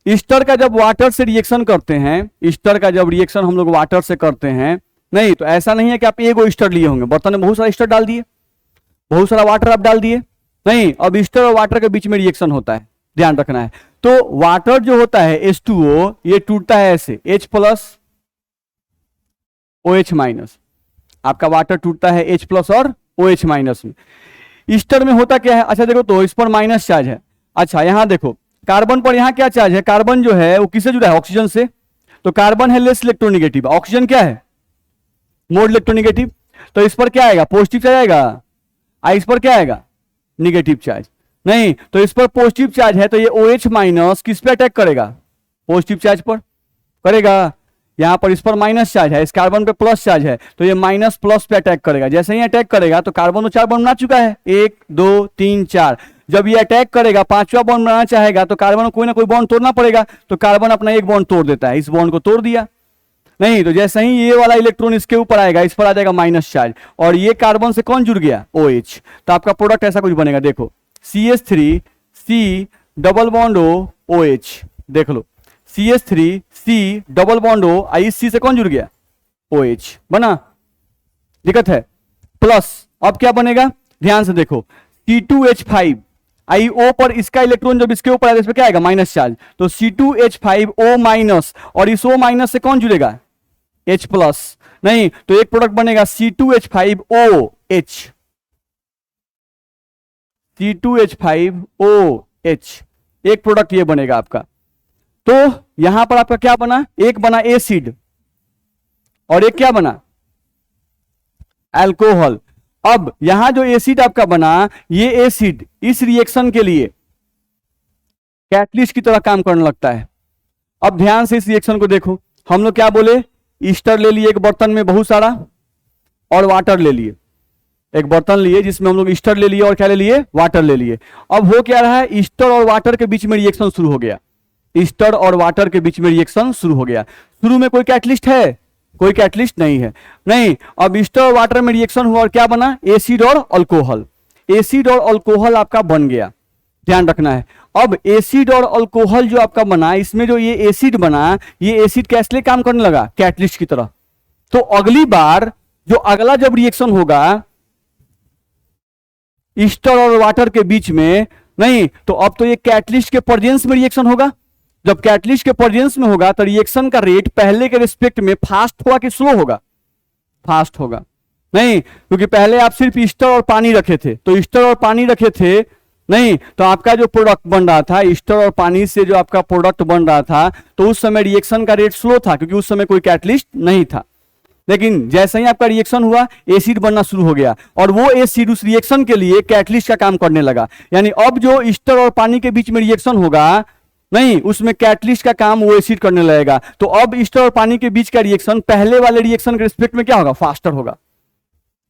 ईस्टर का जब वाटर से रिएक्शन करते हैं, ईस्टर का जब रिएक्शन हम लोग वाटर से करते हैं, नहीं तो ऐसा नहीं है कि आप एक ईस्टर लिए होंगे, बर्तन में बहुत सारा ईस्टर डाल दिए, बहुत सारा वाटर आप डाल दिए, नहीं, अब ईस्टर और वाटर के बीच में रिएक्शन होता है, ध्यान रखना है। तो वाटर जो होता है H2O, ये टूटता है ऐसे H प्लस OH माइनस, आपका वाटर टूटता है H प्लस और OH माइनस में। ईस्टर में होता क्या है, अच्छा देखो तो इस पर माइनस चार्ज है, अच्छा यहां देखो कार्बन पर यहां क्या चार्ज है, कार्बन जो है वो किससे जुड़ा है, ऑक्सीजन से, तो कार्बन है लेस इलेक्ट्रोनिगेटिव, ऑक्सीजन क्या है, मोर इलेक्ट्रोनिगेटिव, तो इस पर क्या आएगा, पॉजिटिव चार्ज आएगा, इस पर क्या आएगा, निगेटिव चार्ज। नहीं तो इस पर पॉजिटिव चार्ज है तो ये OH माइनस किस पे अटैक करेगा, पॉजिटिव चार्ज पर करेगा। यहां पर इस पर माइनस चार्ज है, इस कार्बन पे प्लस चार्ज है, तो ये माइनस प्लस पे अटैक करेगा। जैसे ही अटैक करेगा तो कार्बन तो 4 बॉन्ड बना चुका है, 1 2 3 4, जब ये अटैक करेगा 5वां बॉन्ड बनाना चाहेगा तो कार्बन को कोई ना कोई बॉन्ड तोड़ना पड़ेगा, तो कार्बन अपना एक बॉन्ड तोड़ देता है, इस बॉन्ड को तोड़ दिया। नहीं तो जैसे ही ये वाला इलेक्ट्रॉन इसके ऊपर आएगा, इस पर आ जाएगा माइनस चार्ज, और ये कार्बन से कौन जुड़ गया, OH, तो आपका प्रोडक्ट ऐसा कुछ बनेगा, देखो CH3 C double bond O OH, देख लो CH3 C double bond O, इस C से कौन जुड़ गया, OH बना, दिक्कत है। प्लस अब क्या बनेगा, ध्यान से देखो C2H5 IO पर इसका इलेक्ट्रॉन जब इसके ऊपर आएगा, इस पर क्या आएगा, माइनस चार्ज, तो C2H5O माइनस, और इस O माइनस से कौन जुड़ेगा, H प्लस, नहीं तो एक प्रोडक्ट बनेगा C2H5OH, C2H5OH, एक प्रोडक्ट ये बनेगा आपका। तो यहां पर आपका क्या बना, एक बना एसिड और एक क्या बना, अल्कोहल। अब यहां जो एसिड आपका बना, ये एसिड इस रिएक्शन के लिए कैटलिस्ट की तरह काम करने लगता है। अब ध्यान से इस रिएक्शन को देखो, हम लोग क्या बोले, ईस्टर ले लिए एक बर्तन में बहुत सारा, और वाटर ले लिए, एक बर्तन लिए जिसमें हम लोग ईस्टर ले लिए और क्या ले लिए, वाटर ले लिए। अब हो क्या रहा है, ईस्टर और वाटर के बीच में रिएक्शन शुरू हो गया, ईस्टर और वाटर के बीच में रिएक्शन शुरू हो गया। शुरू में कोई कैटलिस्ट है, कोई कैटलिस्ट नहीं है, नहीं। अब ईस्टर और वाटर में रिएक्शन हुआ और क्या बना, एसिड और अल्कोहल, एसिड और अल्कोहल आपका बन गया, ध्यान रखना है। अब एसिड और अल्कोहल जो आपका बना, इसमें जो ये एसिड बना, ये एसिड कैसे काम करने लगा, कैटलिस्ट की तरह। तो अगली बार जो अगला जब रिएक्शन होगा ईस्टर और वाटर के बीच में, नहीं तो अब तो ये कैटलिस्ट के प्रेजेंस में रिएक्शन होगा। जब कैटलिस्ट के प्रेजेंस में होगा तो रिएक्शन का रेट पहले के रिस्पेक्ट में फास्ट होगा कि स्लो होगा, फास्ट होगा, नहीं क्योंकि पहले आप सिर्फ ईस्टर और पानी रखे थे, तो ईस्टर और पानी रखे थे, नहीं तो आपका जो प्रोडक्ट बन रहा था ईस्टर और पानी से जो आपका प्रोडक्ट बन रहा था, तो उस समय रिएक्शन का रेट स्लो था क्योंकि उस समय कोई कैटलिस्ट नहीं था। लेकिन जैसे ही आपका रिएक्शन हुआ, एसिड बनना शुरू हो गया, और वो एसिड उस रिएक्शन के लिए कैटलिस्ट का काम करने लगा। यानी अब जो ईस्टर और पानी के बीच में रिएक्शन होगा, नहीं उसमें कैटलिस्ट का काम वो एसिड करने लगेगा। तो अब ईस्टर और पानी के बीच का रिएक्शन पहले वाले रिएक्शन के रिस्पेक्ट में क्या होगा, फास्टर होगा।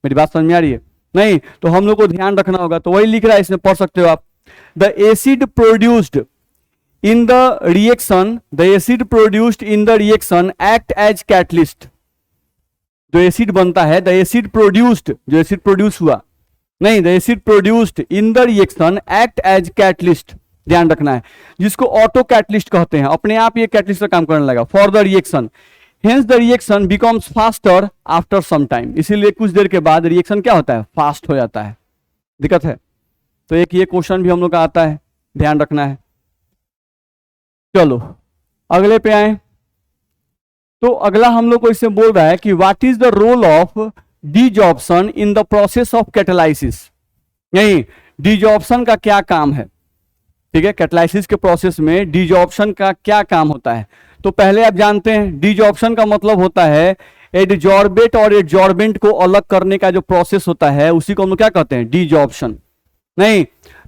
मेरी बात समझ में आ रही है, नहीं तो हम लोग को ध्यान रखना होगा। तो वही लिख रहा है, इसमें पढ़ सकते हो आप, the acid produced in the reaction, the acid produced in the reaction act as catalyst. जो एसिड बनता है, द एसिड प्रोड्यूस्ड, जो एसिड प्रोड्यूस हुआ, नहीं the acid produced in the reaction act as catalyst, ध्यान रखना है, जिसको ऑटो कैटलिस्ट कहते हैं, अपने आप ये कैटलिस्ट का काम करने लगा for the reaction, hence the reaction becomes faster after some time. इसीलिए कुछ देर के बाद रिएक्शन क्या होता है, फास्ट हो जाता है, दिक्कत है। तो एक ये क्वेश्चन भी हम लोग का आता है, ध्यान रखना है। चलो अगले पे आए, तो अगला हम लोग को इससे बोल रहा है कि what is the role of desorption in the process of catalysis. नहीं, डिजॉर्प्शन का क्या काम है, ठीक है, कैटालाइसिस के प्रोसेस में डिजॉर्प्शन का क्या काम होता है। तो पहले आप जानते हैं डिजॉर्प्शन का मतलब होता है एडजॉर्बेट और एडजॉर्बेंट को अलग करने का जो प्रोसेस होता है उसी को हम लोग क्या कहते हैं, डिजॉर्प्शन। नहीं,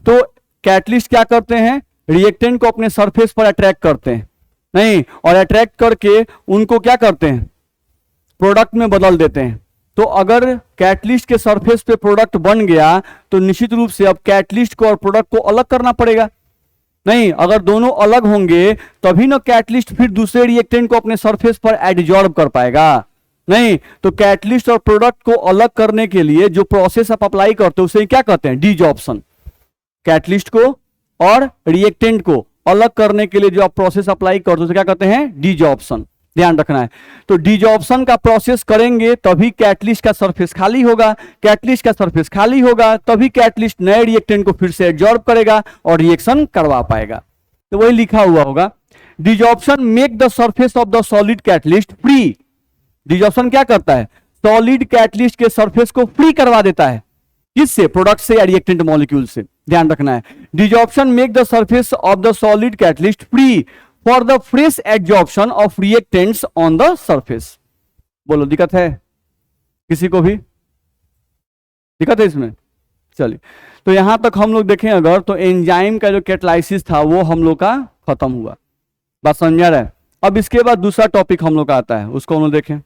तो कैटलिस्ट क्या करते हैं, रिएक्टेंट को अपने सरफेस पर अट्रैक्ट करते हैं, नहीं, और अट्रैक्ट करके उनको क्या करते हैं, प्रोडक्ट में बदल देते हैं। तो अगर कैटलिस्ट के सरफेस पे प्रोडक्ट बन गया तो निश्चित रूप से अब कैटलिस्ट को और प्रोडक्ट को अलग करना पड़ेगा। नहीं, अगर दोनों अलग होंगे तभी ना कैटलिस्ट फिर दूसरे रिएक्टेंट को अपने सरफेस पर एडजॉर्ब कर पाएगा। नहीं, तो कैटलिस्ट और प्रोडक्ट को अलग करने के लिए जो प्रोसेस आप अप्लाई करते हो उसे क्या कहते हैं, डिजॉर्प्शन। कैटलिस्ट को और रिएक्टेंट को अलग करने के लिए जो आप प्रोसेस अप्लाई करते हो उसे क्या कहते हैं, डिजॉर्प्शन। ध्यान रखना है। तो डिजॉर्प्शन का प्रोसेस करेंगे तभी कैटलिस्ट का सरफेस खाली होगा, कैटलिस्ट का सरफेस खाली होगा तभी कैटलिस्ट नए रिएक्टेंट को फिर से एब्जॉर्ब करेगा और रिएक्शन करवा पाएगा। तो वही लिखा हुआ होगा, desorption make the surface of the solid catalyst free. Desorption क्या करता है, सॉलिड कैटलिस्ट के सरफेस को फ्री करवा देता है। किससे, प्रोडक्ट से या रिएक्टेंट मॉलिक्यूल से। ध्यान रखना है, desorption make the surface of the solid catalyst free for the fresh absorption of reactants on the surface. बोलो दिक्कत है किसी को भी, दिक्कत है इसमें। चलिए, तो यहां तक हम लोग देखें अगर तो एंजाइम का जो कैटालाइसिस था वो हम लोग का खत्म हुआ, बात समझ रहा है। अब इसके बाद दूसरा टॉपिक हम लोग का आता है, उसको हम लोग देखें।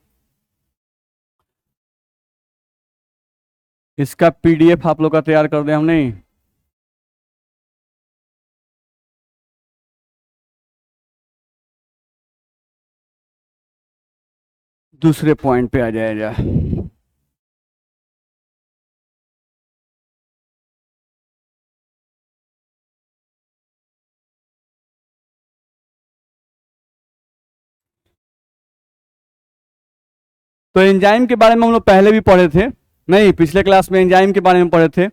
इसका पीडीएफ आप लोग का तैयार कर दें हम, नहीं दूसरे पॉइंट पे आ जाएगा। तो एंजाइम के बारे में हम लोग पहले भी पढ़े थे, नहीं पिछले क्लास में एंजाइम के बारे में पढ़े थे,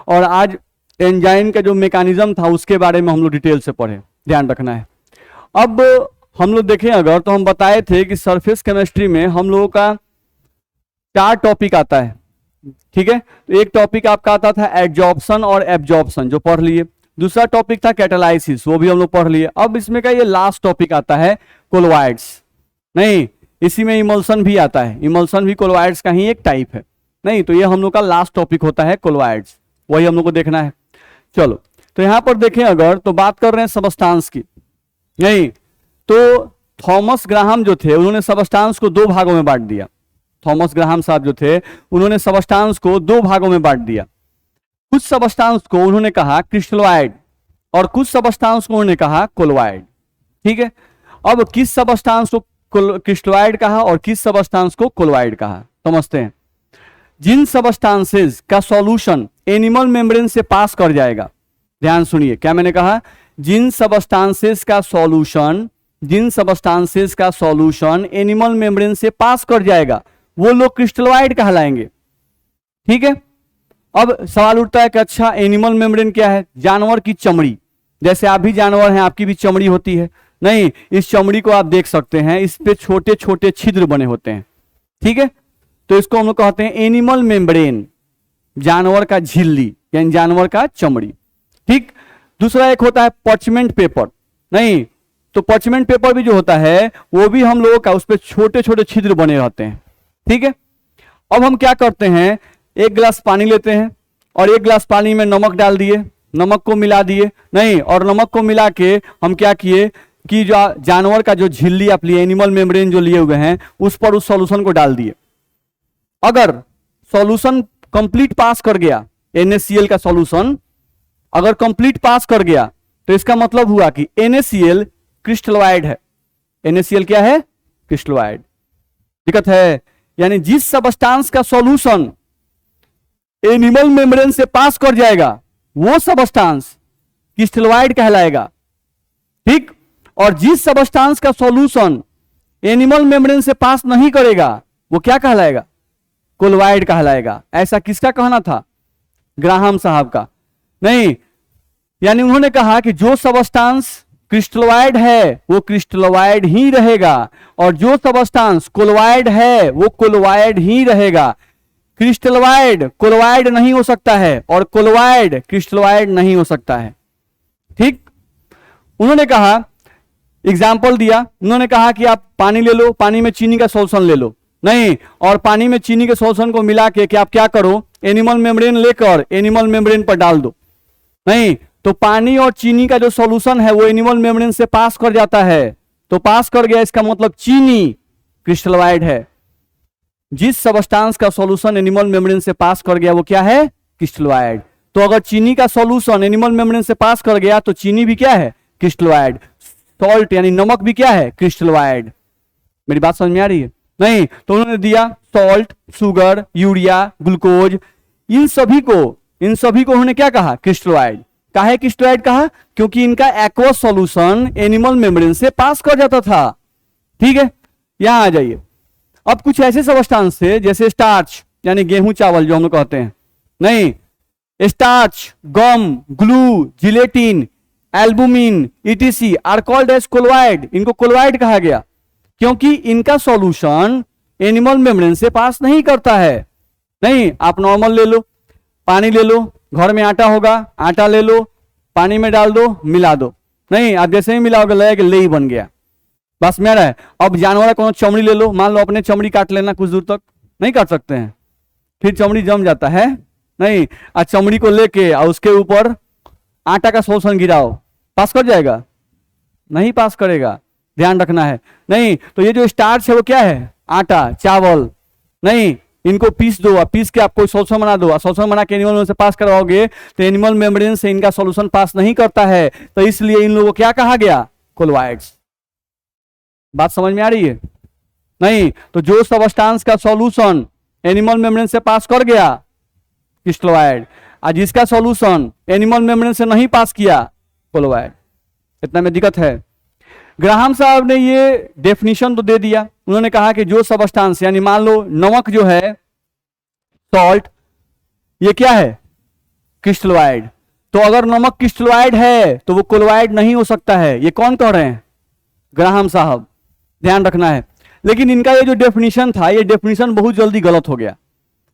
और आज एंजाइम का जो मैकेनिज्म था उसके बारे में हम लोग डिटेल से पढ़े। ध्यान रखना है। अब हम लोग देखें अगर तो हम बताए थे कि सरफेस केमिस्ट्री में हम लोगों का 4 टॉपिक आता है, ठीक है। तो एक टॉपिक आपका आता था एडजॉर्प्शन और एब्जॉर्प्शन जो पढ़ लिए, दूसरा टॉपिक था कैटालाइसिस वो भी हम लोग पढ़ लिए। अब इसमें का ये लास्ट टॉपिक आता है कोलोइड्स। नहीं, इसी में इमल्सन भी आता है, इमल्सन भी कोलोइड्स का ही एक टाइप है। नहीं, तो ये हम लोग का लास्ट टॉपिक होता है कोलोइड्स, वही हम लोग को देखना है। चलो, तो यहां पर देखें अगर तो बात कर रहे हैं सबस्टांस की। नहीं, तो थॉमस ग्राहम जो थे उन्होंने सबस्टांस को 2 भागों में बांट दिया। थॉमस ग्राहम साहब जो थे उन्होंने सबस्टांस को 2 भागों में बांट दिया। कुछ सबस्टांस को उन्होंने कहा क्रिस्टलॉइड और कुछ सबस्टांस को उन्होंने कहा कोलोइड, ठीक है। अब किस सबस्टांस को क्रिस्टलॉइड कहा और किस सबस्टांस को कोलोइड कहा समझते हैं। जिन सबस्टांसेस का सॉल्यूशन एनिमल मेम्ब्रेन से पास कर जाएगा, ध्यान सुनिए क्या मैंने कहा, जिन सबस्टांसेस का सॉल्यूशन एनिमल मेम्ब्रेन से पास कर जाएगा वो लोग क्रिस्टलॉइड कहलाएंगे, ठीक है। अब सवाल उठता है कि अच्छा एनिमल मेम्ब्रेन क्या है, जानवर की चमड़ी, जैसे आप भी जानवर हैं आपकी भी चमड़ी होती है। नहीं, इस चमड़ी को आप देख सकते हैं, इस पे छोटे छोटे छिद्र बने होते हैं, ठीक है। तो इसको हम लोग कहते हैं एनिमल मेम्ब्रेन, जानवर का झिल्ली यानी जानवर का चमड़ी, ठीक। दूसरा एक होता है पर्चमेंट पेपर। नहीं, तो पर्चमेंट पेपर भी जो होता है वो भी हम लोगों का उस पर छोटे छोटे छिद्र बने रहते हैं, ठीक है। अब हम क्या करते हैं, 1 गिलास पानी लेते हैं और 1 गिलास पानी में नमक डाल दिए, नमक को मिला दिए, नहीं, और नमक को मिला के हम क्या किए कि जो जानवर का जो झिल्ली आप लिए एनिमल मेम्ब्रेन जो लिए हुए हैं उस पर उस सॉल्यूशन को डाल दिए। अगर सॉल्यूशन कंप्लीट पास कर गया, NaCl का सॉल्यूशन अगर कंप्लीट पास कर गया तो इसका मतलब हुआ कि NaCl क्रिस्टलॉइड है। NaCl क्या है, क्रिस्टलॉइड। दिक्कत है, यानी जिस सबस्टांस का सॉल्यूशन एनिमल मेम्ब्रेन से पास कर जाएगा वो सबस्टांस क्रिस्टलॉइड कहलाएगा, ठीक। और जिस सबस्टांस का सॉल्यूशन एनिमल मेम्ब्रेन से पास नहीं करेगा वो क्या कहलाएगा, कोलोइड कहलाएगा। ऐसा किसका कहना था, ग्राहम साहब का। नहीं, यानी उन्होंने कहा कि जो सबस्टांस क्रिस्टलॉइड है वो क्रिस्टलॉइड ही रहेगा, और जो सबस्टांस कोलॉइड है वो कोलॉइड ही रहेगा। क्रिस्टलॉइड कोलॉइड नहीं हो सकता है और कोलॉइड क्रिस्टलॉइड नहीं हो सकता है। ठीक, उन्होंने कहा, एग्जाम्पल दिया, उन्होंने कहा कि आप पानी ले लो, पानी में चीनी का सॉल्यूशन ले लो, नहीं, और पानी में चीनी के सॉल्यूशन को मिला के आप क्या करो, एनिमल मेम्ब्रेन लेकर एनिमल मेम्ब्रेन पर डाल दो, नहीं, तो पानी और चीनी का जो सॉल्यूशन है वो एनिमल मेम्ब्रेन से पास कर जाता है, तो पास कर गया, इसका मतलब चीनी क्रिस्टलॉइड है। जिस सबस्टांस का सॉल्यूशन एनिमल मेम्ब्रेन से पास कर गया वो क्या है, क्रिस्टलॉइड। तो अगर चीनी का सॉल्यूशन एनिमल मेम्ब्रेन से पास कर गया तो चीनी भी क्या है, क्रिस्टलॉइड। सॉल्ट यानी नमक भी क्या है, क्रिस्टलॉइड। मेरी बात समझ में आ रही है? नहीं, तो उन्होंने दिया सॉल्ट, शुगर, यूरिया, ग्लूकोज, इन सभी को उन्होंने क्या कहा, क्रिस्टलॉइड। काहे क्रिस्टलॉइड कहा, क्योंकि इनका एक्वस सॉल्यूशन एनिमल मेम्ब्रेन से पास कर जाता था। ठीक है, यहां आ जाइए। अब कुछ ऐसे सबस्टांस थे जैसे स्टार्च यानी गेहूं चावल जो हम लोग कहते हैं, नहीं, starch, gum, glue, gelatin, albumin, ETC are called as colloid. इनको कोलॉइड कहा गया क्योंकि इनका सॉल्यूशन एनिमल मेम्ब्रेन से पास नहीं करता है। नहीं, आप नॉर्मल ले लो, पानी ले लो, घर में आटा होगा, आटा ले लो, पानी में डाल दो, मिला दो, नहीं, आप जैसे ही मिलाओगे लगेगा ले ही बन गया, बस मेरा है। अब जानवर को चमड़ी ले लो, मान लो अपने चमड़ी काट लेना, कुछ दूर तक नहीं काट सकते हैं, फिर चमड़ी जम जाता है, नहीं, और चमड़ी को लेके और उसके ऊपर आटा का सॉल्यूशन गिराओ, पास कर जाएगा, नहीं पास करेगा, ध्यान रखना है। नहीं, तो ये जो स्टार्च है वो क्या है, आटा, चावल, नहीं, इनको पीस दो, पीस के आप कोई सॉल्यूशन बना दो, सॉल्यूशन बना के एनिमल मेम्ब्रेन से पास करवाओगे तो एनिमल मेम्ब्रेन से इनका सॉल्यूशन पास नहीं करता है, तो इसलिए इन लोगों को क्या कहा गया, कोलॉइड्स। बात समझ में आ रही है? नहीं, तो जो सबस्टांस का सॉल्यूशन एनिमल मेम्ब्रेन से पास कर गया, क्रिस्टलॉइड, और जिसका सॉल्यूशन एनिमल मेम्ब्रेन से नहीं पास किया, कोलॉइड। इतना में दिक्कत है। ग्राहम साहब ने ये डेफिनेशन तो दे दिया, उन्होंने कहा कि जो सबस्टांस यानी मान लो नमक जो है, सॉल्ट, ये क्या है, क्रिस्टलॉइड। तो अगर नमक क्रिस्टलॉइड है तो वो कोलॉइड नहीं हो सकता है। ये कौन कह रहे हैं, ग्राहम साहब, ध्यान रखना है। लेकिन इनका ये जो डेफिनेशन था, ये डेफिनेशन बहुत जल्दी गलत हो गया।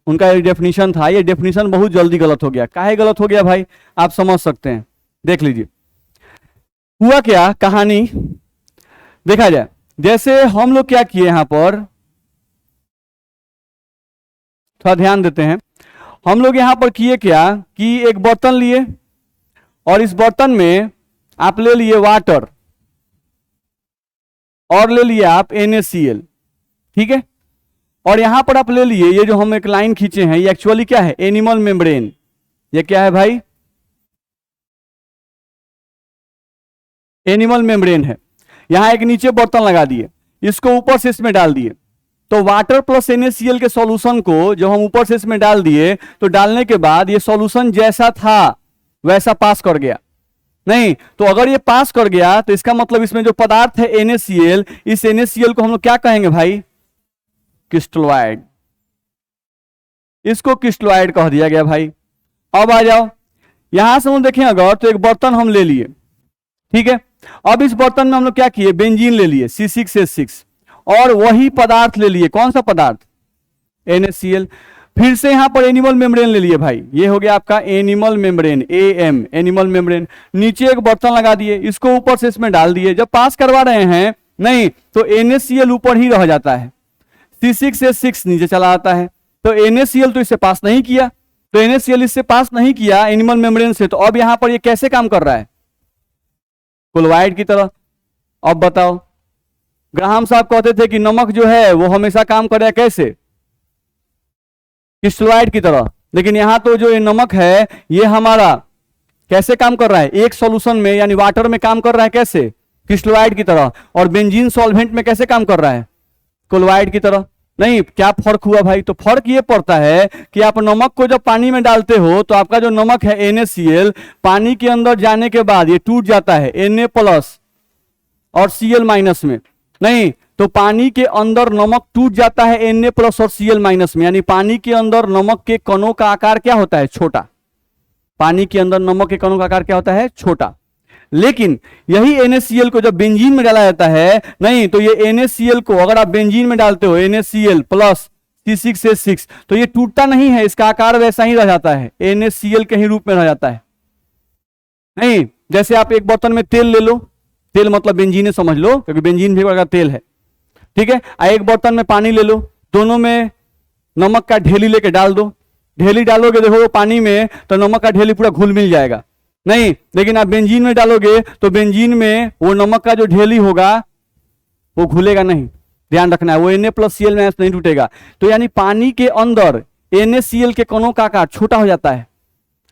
उनका ये डेफिनेशन था, ये डेफिनेशन बहुत जल्दी गलत हो गया। काहे गलत हो गया भाई, आप समझ सकते हैं, देख लीजिए। हुआ क्या, कहानी देखा जाए। जैसे हम लोग क्या किए, यहां पर थोड़ा ध्यान देते हैं। हम लोग यहां पर किए क्या कि एक बर्तन लिए और इस बर्तन में आप ले लिए वाटर और ले लिए आप NaCl, ठीक है, और यहां पर आप ले लिए ये जो हम एक लाइन खींचे हैं, ये एक्चुअली क्या है, एनिमल मेम्ब्रेन। ये क्या है भाई, एनिमल मेम्ब्रेन है। यहां एक नीचे बर्तन लगा दिए, इसको ऊपर से इसमें डाल दिए, तो वाटर प्लस NaCl के सॉल्यूशन को जो हम ऊपर से इसमें डाल दिए, तो डालने के बाद ये सॉल्यूशन जैसा था वैसा पास कर गया। नहीं, तो अगर ये पास कर गया तो इसका मतलब इसमें जो पदार्थ है NaCl, इस NaCl को हम लोग क्या कहेंगे भाई, क्रिस्टलॉइड। इसको क्रिस्टलॉइड कह दिया गया भाई। अब आ जाओ, यहां से हम देखें अगर, तो एक बर्तन हम ले लिए, ठीक है, अब इस बर्तन में हम लोग क्या किए, बेंजीन ले लिए C6H6 और वही पदार्थ ले लिए, कौन सा पदार्थ, NaCl। फिर से यहां पर एनिमल मेम्ब्रेन ले लिए भाई, ये हो गया आपका animal membrane, AM, animal membrane. नीचे एक बर्तन लगा दिए, इसको ऊपर से इसमें डाल दिए। जब पास करवा रहे हैं, नहीं, तो NaCl ऊपर ही रह जाता है, C6H6 नीचे चला आता है। तो NaCl तो इससे पास नहीं किया, तो NaCl इससे पास नहीं किया एनिमल मेम्ब्रेन से, तो अब यहां पर ये कैसे काम कर रहा है, कोलॉइड की तरह। अब बताओ, ग्राहम साहब कहते थे कि नमक जो है वो हमेशा काम कर रहा है कैसे, क्रिस्टलॉइड की तरह, लेकिन यहां तो जो ये नमक है ये हमारा कैसे काम कर रहा है, एक सॉल्यूशन में यानी वाटर में काम कर रहा है कैसे, क्रिस्टलॉइड की तरह, और बेंजीन सॉल्वेंट में कैसे काम कर रहा है, कोलॉइड की तरह। नहीं, क्या फर्क हुआ भाई, तो फर्क ये पड़ता है कि आप नमक को जब पानी में डालते हो तो आपका जो नमक है NaCl पानी के अंदर जाने के बाद ये टूट जाता है Na+ और Cl- में। नहीं, तो पानी के अंदर नमक टूट जाता है Na+ और Cl- में, यानी पानी के अंदर नमक के कणों का आकार क्या होता है, छोटा। पानी के अंदर नमक के कणों का आकार क्या होता है, छोटा। लेकिन यही NaCl को जब बेंजीन में डाला जाता है, नहीं तो ये NaCl को अगर आप बेंजीन में डालते हो NaCl प्लस C6H6, तो ये टूटता नहीं है, इसका आकार वैसा ही रह जाता है, NaCl के ही रूप में रह जाता है। नहीं, जैसे आप एक बर्तन में तेल ले लो, तेल मतलब बेंजीन समझ लो, क्योंकि बेंजीन भी एक प्रकार का तेल है, ठीक है। एक बर्तन में पानी ले लो, दोनों में नमक का ढेली लेके डाल दो, ढेली डालोगे देखो पानी में तो नमक का ढेली पूरा घुल मिल जाएगा, नहीं, लेकिन आप बेंजीन में डालोगे तो बेंजीन में वो नमक का जो ढेली होगा वो घुलेगा नहीं, ध्यान रखना है, वो Na+Cl में नहीं टूटेगा। तो यानी पानी के अंदर NaCl के कणों का आकार छोटा हो जाता है,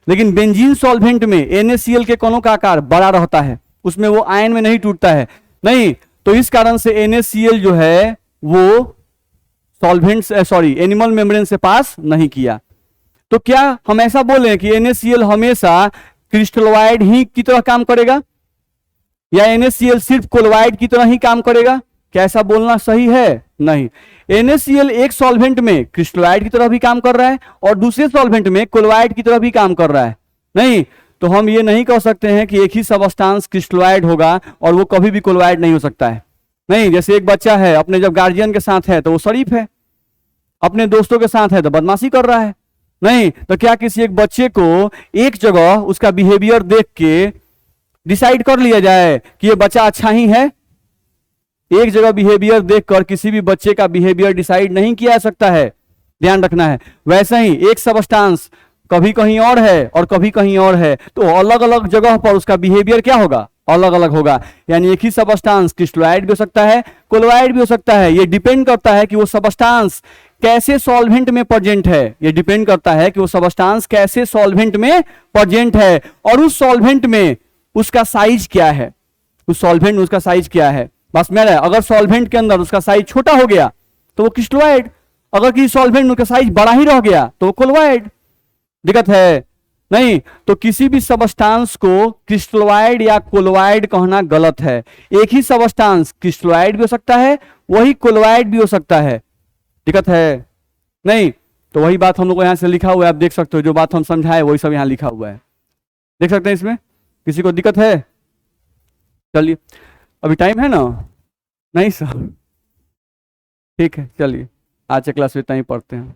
लेकिन बेंजीन सॉल्वेंट में NaCl के कणों का आकार बड़ा रहता है, उसमें वो आयन में नहीं टूटता है। नहीं, तो इस कारण से NaCl जो है वो सॉल्वेंट एनिमल मेम्ब्रेन से पास नहीं किया। तो क्या हम ऐसा बोलें कि NaCl हमेशा क्रिस्टलोइड ही की तरह काम करेगा, या NaCl सिर्फ कोलोइड की तरह ही काम करेगा? क्या ऐसा बोलना सही है? नहीं, NaCl एक सॉल्वेंट में क्रिस्टलोइड की तरह भी काम कर रहा है और दूसरे सॉल्वेंट में कोलोइड की तरह भी काम कर रहा है। नहीं, तो हम ये नहीं कह सकते हैं कि एक ही सबस्टांस क्रिस्टलोइड होगा और वो कभी भी कोलोइड नहीं हो सकता है। नहीं, जैसे एक बच्चा है, अपने जब गार्जियन के साथ है तो वो शरीफ है, अपने दोस्तों के साथ है तो बदमाशी कर रहा है। नहीं, तो क्या किसी एक बच्चे को एक जगह उसका बिहेवियर देख के डिसाइड कर लिया जाए कि ये बच्चा अच्छा ही है? एक जगह बिहेवियर देखकर किसी भी बच्चे का बिहेवियर डिसाइड नहीं किया जा सकता है, ध्यान रखना है। वैसे ही एक सबस्टांस कभी कहीं और है और कभी कहीं और है, तो अलग अलग जगह पर उसका बिहेवियर क्या होगा? अलग अलग होगा। यानी एक ही सबस्टांस क्रिस्टलोइड भी हो सकता है, कोलोइड भी हो सकता है। ये डिपेंड करता है कि वो सबस्टांस कैसे सॉल्वेंट में प्रेजेंट है, ये डिपेंड करता है कि वो सबस्टांस कैसे सॉल्वेंट में प्रेजेंट है और उस सॉल्वेंट में उसका साइज क्या है, उस सॉल्वेंट में उसका साइज क्या है। बस मेरा, अगर सॉल्वेंट के अंदर उसका साइज छोटा हो गया तो वो क्रिस्टलोइड, अगर किसी सॉल्वेंट में उसका साइज बड़ा ही रह गया तो वो कोलोइड। दिक्कत है? नहीं, तो किसी भी सबस्टांस को क्रिस्टलोइड या कोलोइड कहना गलत है। एक ही सबस्टांस क्रिस्टलोइड भी हो सकता है, वही कोलोइड भी हो सकता है। दिक्कत है? नहीं, तो वही बात हम लोग को यहां से लिखा हुआ है, आप देख सकते हो, जो बात हम समझाए वही सब यहां लिखा हुआ है, देख सकते हैं। इसमें किसी को दिक्कत है? चलिए, अभी टाइम है ना? नहीं सर, ठीक है, चलिए आज के क्लास में इतना ही पढ़ते हैं।